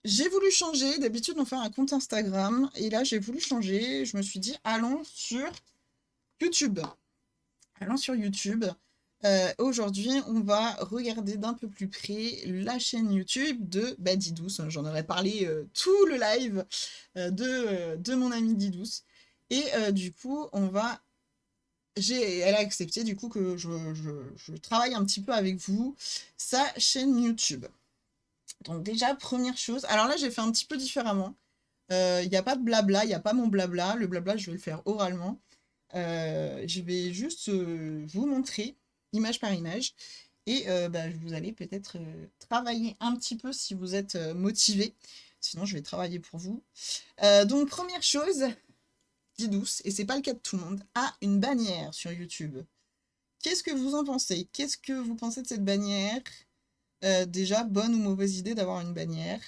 J'ai voulu changer. D'habitude, on fait un compte Instagram. Et là, j'ai voulu changer. Je me suis dit, allons sur YouTube. Allons sur YouTube. Aujourd'hui, on va regarder d'un peu plus près la chaîne YouTube de Didous. J'en aurais parlé tout le live de mon ami Didous. Et du coup, elle a accepté du coup que je travaille un petit peu avec vous sa chaîne YouTube. Donc déjà, première chose. Alors là, j'ai fait un petit peu différemment. Il n'y a pas de blabla, il n'y a pas mon blabla. Le blabla, je vais le faire oralement. Je vais juste vous montrer, image par image. Et vous allez peut-être travailler un petit peu si vous êtes motivé. Sinon, je vais travailler pour vous. Donc, première chose, Didous, et c'est pas le cas de tout le monde, a une bannière sur YouTube. Qu'est-ce que vous en pensez? Qu'est-ce que vous pensez de cette bannière? Déjà, bonne ou mauvaise idée d'avoir une bannière?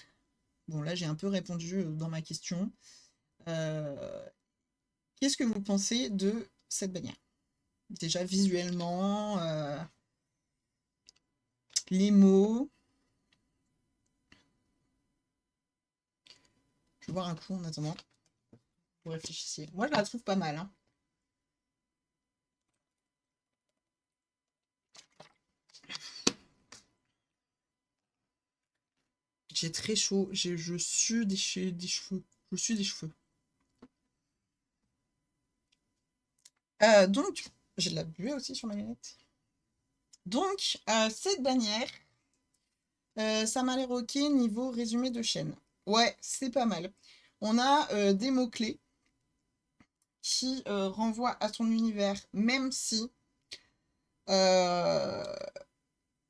Bon, là, j'ai un peu répondu dans ma question. Euh, Qu'est-ce que vous pensez de cette bannière? Déjà, visuellement, les mots. Je vais voir un coup en attendant. Vous réfléchissiez. Moi, je la trouve pas mal, hein. J'ai très chaud. Je sue des cheveux. Je suis des cheveux. Donc, j'ai de la buée aussi sur ma lunette. Donc, cette bannière, ça m'a l'air ok niveau résumé de chaîne. Ouais, c'est pas mal. On a des mots-clés qui renvoient à ton univers, même si, euh,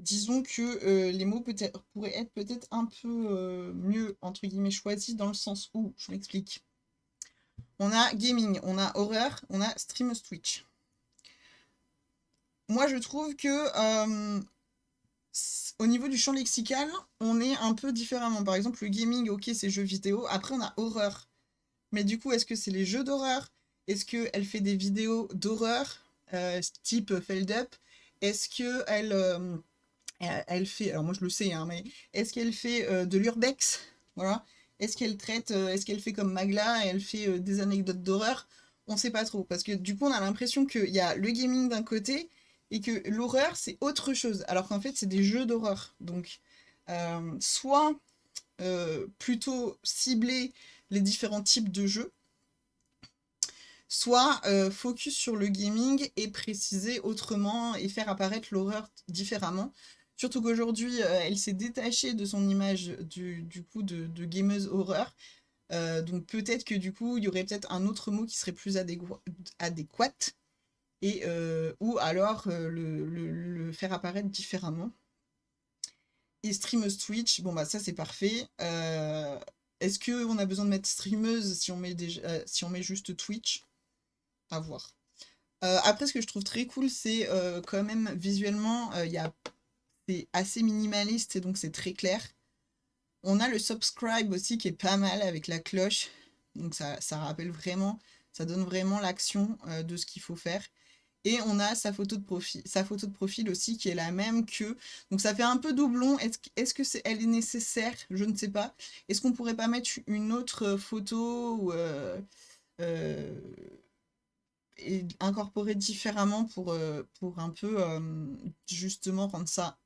disons que les mots pourraient être peut-être un peu mieux, entre guillemets, choisis dans le sens où, je m'explique. On a gaming, on a horreur, on a stream Twitch. Moi, je trouve que au niveau du champ lexical, on est un peu différemment. Par exemple, le gaming, ok, c'est jeux vidéo. Après, on a horreur. Mais du coup, est-ce que c'est les jeux d'horreur? Est-ce qu'elle fait des vidéos d'horreur, type Feld Up? Est-ce qu'elle elle fait, alors moi je le sais, hein, mais est-ce qu'elle fait de l'urbex? Voilà. Est-ce qu'elle fait comme Magla et elle fait des anecdotes d'horreur? On sait pas trop, parce que du coup on a l'impression qu'il y a le gaming d'un côté et que l'horreur c'est autre chose, alors qu'en fait c'est des jeux d'horreur. Donc soit plutôt cibler les différents types de jeux, soit focus sur le gaming et préciser autrement et faire apparaître l'horreur différemment. Surtout qu'aujourd'hui, elle s'est détachée de son image du coup de gameuse horreur. Donc peut-être que du coup, il y aurait peut-être un autre mot qui serait plus adéquat et ou alors le faire apparaître différemment. Et streameuse Twitch, bon bah ça c'est parfait. Est-ce qu'on a besoin de mettre streameuse si on met juste Twitch? À voir. Après, ce que je trouve très cool, c'est quand même visuellement, c'est assez minimaliste et donc c'est très clair. On a le subscribe aussi qui est pas mal avec la cloche. Donc ça rappelle vraiment, ça donne vraiment l'action de ce qu'il faut faire. Et on a sa photo de profil aussi qui est la même que. Donc ça fait un peu doublon. Est-ce que elle est nécessaire? Je ne sais pas. Est-ce qu'on pourrait pas mettre une autre photo ou, euh, et incorporer différemment pour un peu justement rendre ça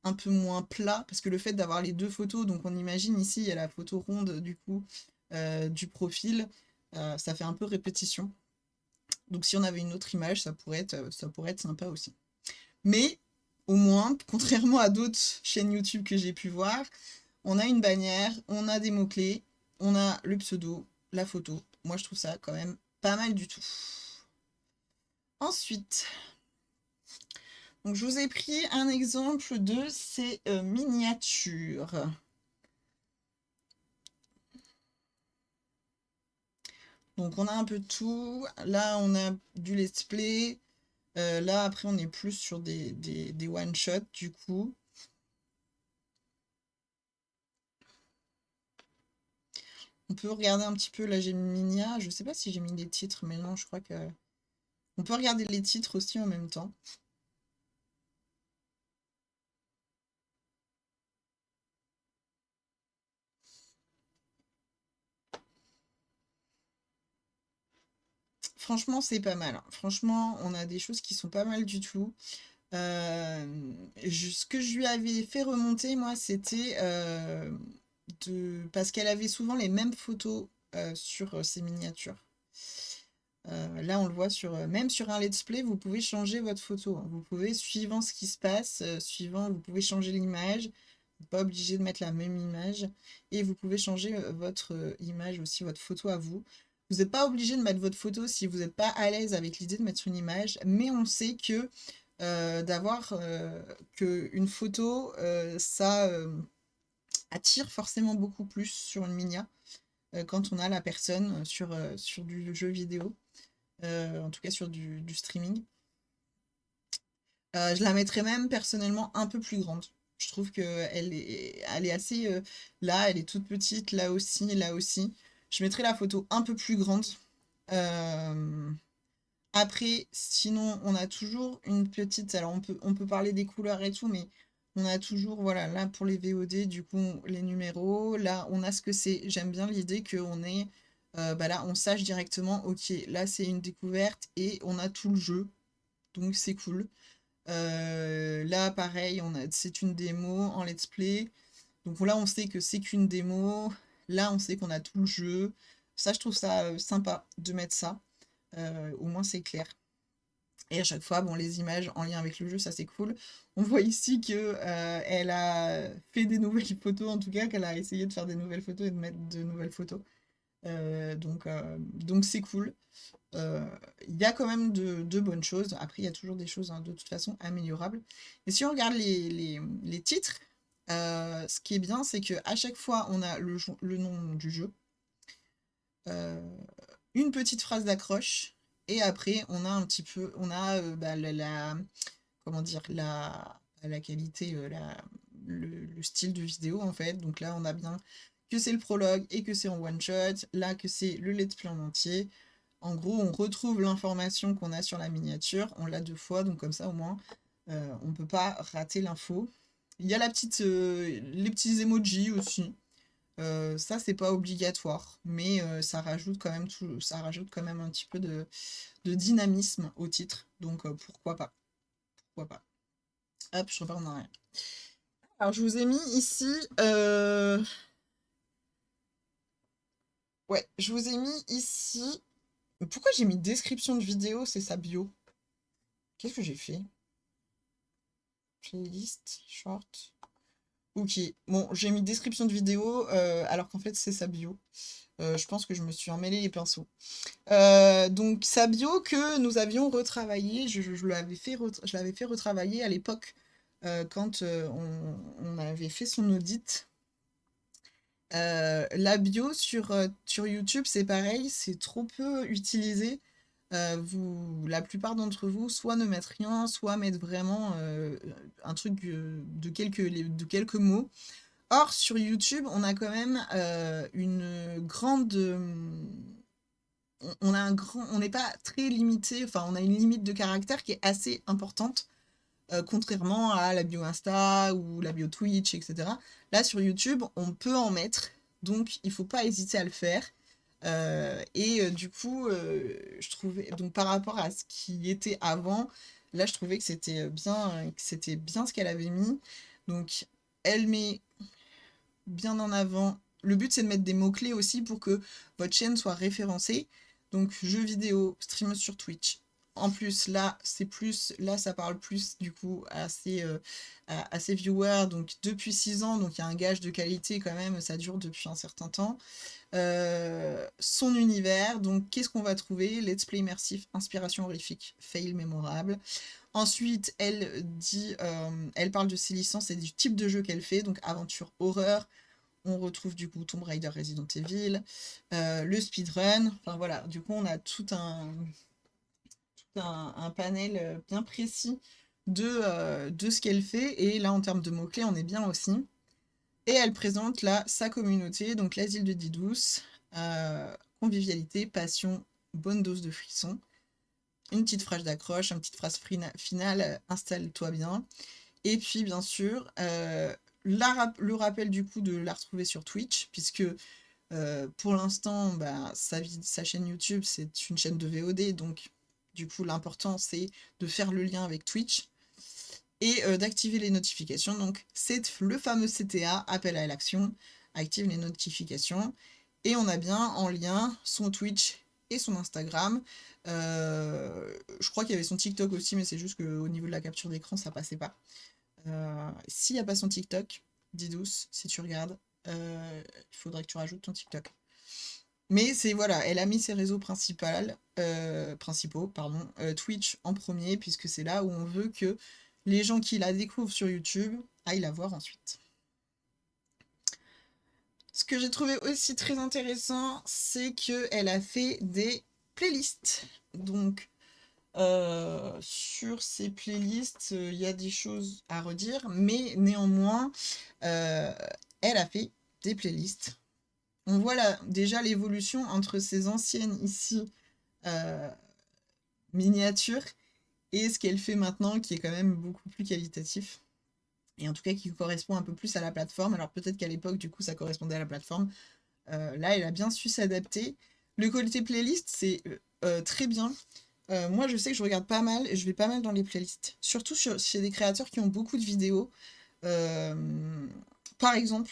un peu moins plat, parce que le fait d'avoir les deux photos, donc on imagine ici il y a la photo ronde du coup du profil, ça fait un peu répétition. Donc si on avait une autre image, ça pourrait être sympa aussi. Mais au moins, contrairement à d'autres chaînes YouTube que j'ai pu voir, on a une bannière, on a des mots-clés, on a le pseudo, la photo. Moi je trouve ça quand même pas mal du tout. Ensuite, donc, je vous ai pris un exemple de ces miniatures. Donc, on a un peu de tout. Là, on a du let's play. Là, après, on est plus sur des one-shots, du coup. On peut regarder un petit peu la Geminia. Je sais pas si j'ai mis les titres, mais non, je crois que... On peut regarder les titres aussi en même temps. franchement, c'est pas mal, hein. Franchement, on a des choses qui sont pas mal du tout. Ce que je lui avais fait remonter, moi, c'était parce qu'elle avait souvent les mêmes photos sur ses miniatures. Là, on le voit même sur un let's play, vous pouvez changer votre photo, hein. Vous pouvez, suivant ce qui se passe, vous pouvez changer l'image. Vous n'êtes pas obligé de mettre la même image. Et vous pouvez changer votre image aussi, votre photo à vous. Vous n'êtes pas obligé de mettre votre photo si vous n'êtes pas à l'aise avec l'idée de mettre une image, mais on sait que d'avoir une photo, ça attire forcément beaucoup plus sur une minia quand on a la personne sur du jeu vidéo, en tout cas sur du streaming. Je la mettrais même personnellement un peu plus grande. Je trouve elle est assez... là, elle est toute petite, là aussi, là aussi. Je mettrais la photo un peu plus grande. Euh, Après, sinon, on a toujours une petite... Alors, on peut parler des couleurs et tout, mais on a toujours, voilà, là pour les VOD, du coup, les numéros. Là, on a ce que c'est. J'aime bien l'idée qu'on ait... bah là, on sache directement, ok, là, c'est une découverte et on a tout le jeu. Donc, c'est cool. Là, pareil, c'est une démo en let's play. Donc là, on sait que c'est qu'une démo. Là, on sait qu'on a tout le jeu. Ça, je trouve ça sympa de mettre ça. Au moins, c'est clair. Et à chaque fois, bon, les images en lien avec le jeu, ça c'est cool. On voit ici que elle a fait des nouvelles photos, en tout cas, qu'elle a essayé de faire des nouvelles photos et de mettre de nouvelles photos. Donc c'est cool. Il y a quand même de bonnes choses. Après, il y a toujours des choses hein, de toute façon améliorables. Et si on regarde les titres, ce qui est bien, c'est qu'à chaque fois, on a le nom du jeu, euh, une petite phrase d'accroche, et après, on a un petit peu, on a bah, comment dire, la qualité, le style de vidéo en fait. Donc là, on a bien que c'est le prologue et que c'est en one shot, là que c'est le let's play en entier. En gros, on retrouve l'information qu'on a sur la miniature, on l'a 2 fois, donc comme ça au moins, on ne peut pas rater l'info. Il y a les petits emojis aussi. Ça, c'est pas obligatoire, mais ça rajoute quand même un petit peu de dynamisme au titre, donc pourquoi pas, pourquoi pas. Hop, je repars en arrière. Alors, je vous ai mis ici, ouais, je vous ai mis ici. Pourquoi j'ai mis description de vidéo, c'est sa bio? Qu'est-ce que j'ai fait? Playlist, short. Ok, bon, j'ai mis description de vidéo alors qu'en fait c'est sa bio. Je pense que je me suis emmêlé les pinceaux. Donc sa bio que nous avions retravaillé, je l'avais fait retravailler à l'époque quand on avait fait son audit. La bio sur YouTube, c'est pareil, c'est trop peu utilisé. La plupart d'entre vous, soit ne mettent rien, soit mettent vraiment un truc de quelques mots. Or, sur YouTube, on a quand même une grande. On n'est pas très limité, enfin, on a une limite de caractère qui est assez importante, contrairement à la bio Insta ou la bio Twitch, etc. Là, sur YouTube, on peut en mettre, donc il faut pas hésiter à le faire. Du coup, je trouvais, donc par rapport à ce qui était avant, là, je trouvais que c'était bien ce qu'elle avait mis. Donc, elle met bien en avant. Le but, c'est de mettre des mots-clés aussi pour que votre chaîne soit référencée. Donc, jeux vidéo, streameuse sur Twitch. En plus, là, ça parle plus du coup à ses viewers. Donc, depuis 6 ans, donc il y a un gage de qualité quand même, ça dure depuis un certain temps. Son univers, donc qu'est-ce qu'on va trouver? Let's play immersif, inspiration horrifique, fail mémorable. Ensuite, elle parle de ses licences et du type de jeu qu'elle fait, donc aventure horreur. On retrouve du coup Tomb Raider, Resident Evil, le speedrun. Enfin voilà, du coup on a tout un panel bien précis de ce qu'elle fait. Et là en termes de mots-clés, on est bien aussi. Et elle présente là sa communauté, donc l'asile de Didouce, convivialité, passion, bonne dose de frisson, une petite phrase d'accroche, une petite phrase finale, installe-toi bien. Et puis bien sûr, le rappel du coup de la retrouver sur Twitch, puisque Pour l'instant, bah, sa chaîne YouTube, c'est une chaîne de VOD, donc du coup, l'important, c'est de faire le lien avec Twitch et d'activer les notifications. Donc, c'est le fameux CTA, appel à l'action, active les notifications. Et on a bien en lien son Twitch et son Instagram. Je crois qu'il y avait son TikTok aussi, mais c'est juste qu'au niveau de la capture d'écran, ça passait pas. S'il n'y a pas son TikTok, dis douce, si tu regardes, il faudrait que tu rajoutes ton TikTok. Mais c'est voilà, elle a mis ses réseaux principaux, pardon, Twitch en premier, puisque c'est là où on veut que les gens qui la découvrent sur YouTube aillent la voir ensuite. Ce que j'ai trouvé aussi très intéressant, c'est qu'elle a fait des playlists. Donc, sur ces playlists, il y a des choses à redire, mais néanmoins, euh, elle a fait des playlists. On voit là, déjà l'évolution entre ces anciennes ici euh, miniatures et ce qu'elle fait maintenant, qui est quand même beaucoup plus qualitatif. Et en tout cas, qui correspond un peu plus à la plateforme. Alors peut-être qu'à l'époque, du coup, ça correspondait à la plateforme. Là, elle a bien su s'adapter. Le côté playlist, c'est très bien. Moi, je sais que je regarde pas mal, et je vais pas mal dans les playlists. Surtout chez des créateurs qui ont beaucoup de vidéos. Euh, Par exemple,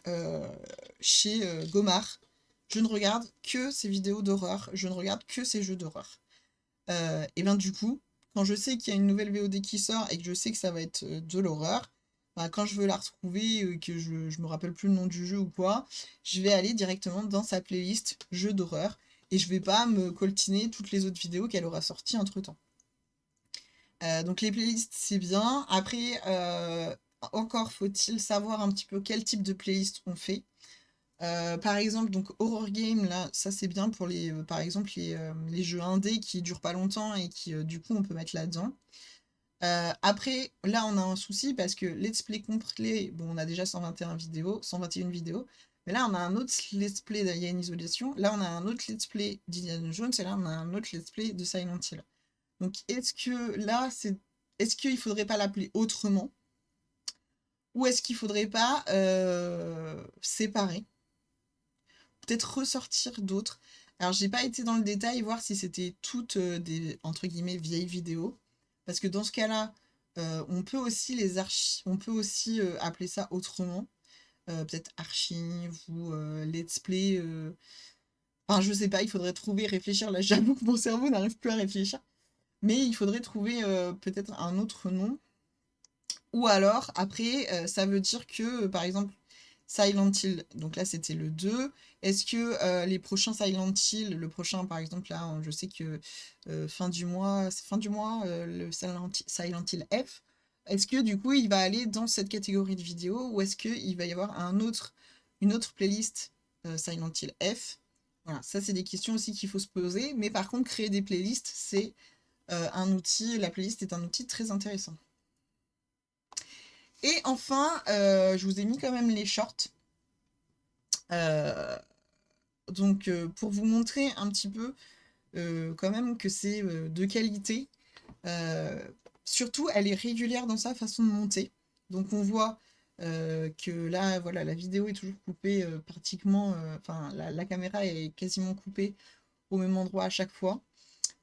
euh, chez Gomard, je ne regarde que ses vidéos d'horreur, je ne regarde que ses jeux d'horreur. Et bien du coup, quand je sais qu'il y a une nouvelle VOD qui sort et que je sais que ça va être de l'horreur, bah, quand je veux la retrouver, que je me rappelle plus le nom du jeu ou quoi, je vais aller directement dans sa playlist jeux d'horreur et je vais pas me coltiner toutes les autres vidéos qu'elle aura sorties entre-temps. Donc les playlists, c'est bien. Après, encore faut-il savoir un petit peu quel type de playlist on fait. Par exemple, donc Horror Game, là, ça c'est bien pour par exemple, les jeux indés qui durent pas longtemps et qui, du coup, on peut mettre là-dedans. Après, là, on a un souci parce que Let's Play complet, bon, on a déjà 121 vidéos, 121 vidéos, mais là, on a un autre Let's Play, il y a une isolation. Là, on a un autre Let's Play d'Indiana Jones et là, on a un autre Let's Play de Silent Hill. Donc, est-ce qu'il faudrait pas l'appeler autrement ou est-ce qu'il faudrait pas séparer? Peut-être ressortir d'autres. Alors, j'ai pas été dans le détail voir si c'était toutes des entre guillemets vieilles vidéos, parce que dans ce cas-là, on peut aussi appeler ça autrement, peut-être archive ou let's play. Enfin, je sais pas, il faudrait trouver, réfléchir. Là, j'avoue que mon cerveau n'arrive plus à réfléchir, mais il faudrait trouver peut-être un autre nom. Ou alors, après, ça veut dire que, par exemple, Silent Hill, donc là c'était le 2. Est-ce que les prochains Silent Hill, le prochain par exemple, là, je sais que fin du mois, le Silent Hill F, est-ce que du coup il va aller dans cette catégorie de vidéos ou est-ce qu'il va y avoir une autre playlist Silent Hill F? Voilà, ça c'est des questions aussi qu'il faut se poser, mais par contre, créer des playlists, c'est un outil, la playlist est un outil très intéressant. Et enfin, je vous ai mis quand même les shorts. Euh, donc, pour vous montrer un petit peu quand même que c'est de qualité. Euh, Surtout, elle est régulière dans sa façon de monter. Donc, on voit que là, voilà, la vidéo est toujours coupée pratiquement. Enfin, la caméra est quasiment coupée au même endroit à chaque fois.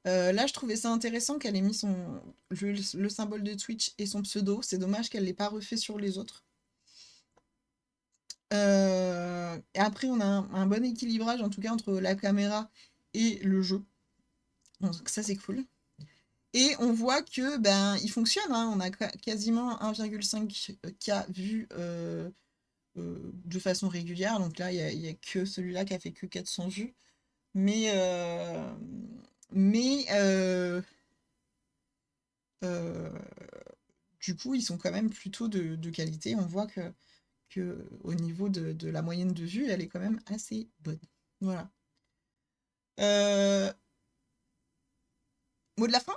Là, je trouvais ça intéressant qu'elle ait mis le symbole de Twitch et son pseudo. C'est dommage qu'elle ne l'ait pas refait sur les autres. Et après, on a un bon équilibrage, en tout cas, entre la caméra et le jeu. Donc ça, c'est cool. Et on voit que ben il fonctionne, hein. On a quasiment 1,5K vues de façon régulière. Donc là, il y a que celui-là qui a fait que 400 vues. Mais, euh, mais euh, du coup, ils sont quand même plutôt de qualité. On voit que au niveau de la moyenne de vues, elle est quand même assez bonne. Voilà. Euh, Mot de la fin?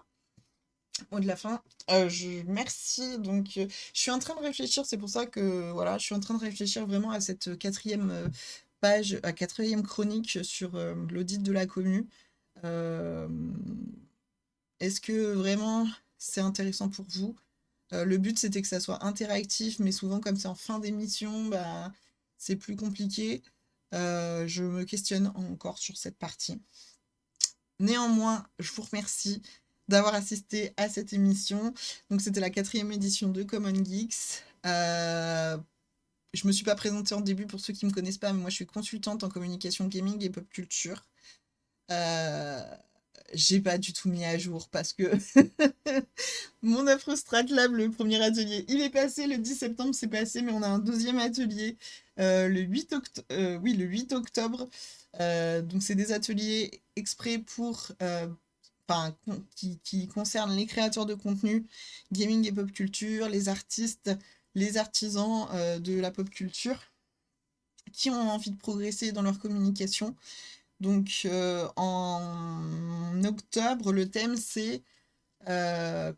Mot de la fin. Merci. Donc, je suis en train de réfléchir. C'est pour ça que voilà, je suis en train de réfléchir vraiment à cette quatrième page, à quatrième chronique sur l'audit de la commu. Euh, Est-ce que vraiment c'est intéressant pour vous? Le but c'était que ça soit interactif, mais souvent comme c'est en fin d'émission, bah, c'est plus compliqué. Je me questionne encore sur cette partie. Néanmoins, je vous remercie d'avoir assisté à cette émission. Donc, c'était la 4e édition de Common Geeks. Je me suis pas présentée en début pour ceux qui me connaissent pas, mais moi je suis consultante en communication gaming et pop culture. J'ai pas du tout mis à jour parce que mon affreux Stratlab, le premier atelier, il est passé, le 10 septembre c'est passé, mais on a un deuxième atelier le 8 octobre. Donc c'est des ateliers exprès pour qui concernent les créateurs de contenu, gaming et pop culture, les artistes, les artisans de la pop culture qui ont envie de progresser dans leur communication. Donc en octobre, le thème c'est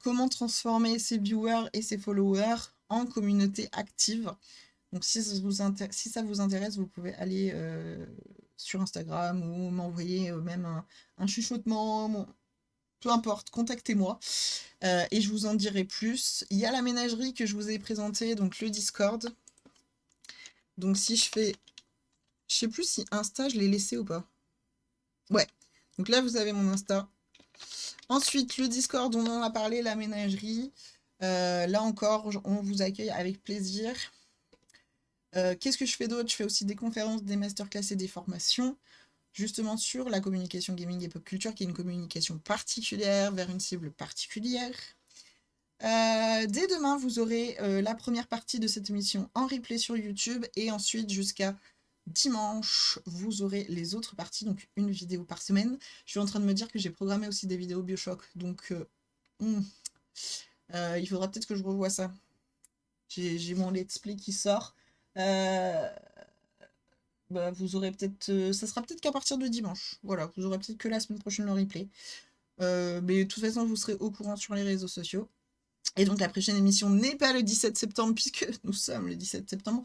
comment transformer ses viewers et ses followers en communauté active. Donc si ça vous intéresse, vous pouvez aller sur Instagram ou m'envoyer même un chuchotement, peu importe, contactez-moi et je vous en dirai plus. Il y a la ménagerie que je vous ai présentée, donc le Discord. Donc si je fais... Je sais plus si Insta, je l'ai laissé ou pas. Ouais, donc là vous avez mon Insta. Ensuite, le Discord, on en a parlé, la ménagerie. Là encore, on vous accueille avec plaisir. Qu'est-ce que je fais d'autre? Je fais aussi des conférences, des masterclass et des formations, justement sur la communication gaming et pop culture, qui est une communication particulière vers une cible particulière. Dès demain, vous aurez la première partie de cette émission en replay sur YouTube, et ensuite, jusqu'à dimanche, vous aurez les autres parties, donc une vidéo par semaine. Je suis en train de me dire que j'ai programmé aussi des vidéos Bioshock, donc il faudra peut-être que je revoie ça. J'ai mon let's play qui sort. Vous aurez peut-être... ça sera peut-être qu'à partir de dimanche. Voilà, vous aurez peut-être que la semaine prochaine le replay. Mais de toute façon, vous serez au courant sur les réseaux sociaux. Et donc la prochaine émission n'est pas le 17 septembre, puisque nous sommes le 17 septembre.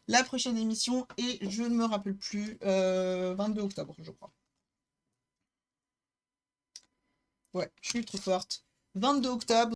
La prochaine émission est, je ne me rappelle plus, 22 octobre, je crois. Ouais, je suis trop forte. 22 octobre.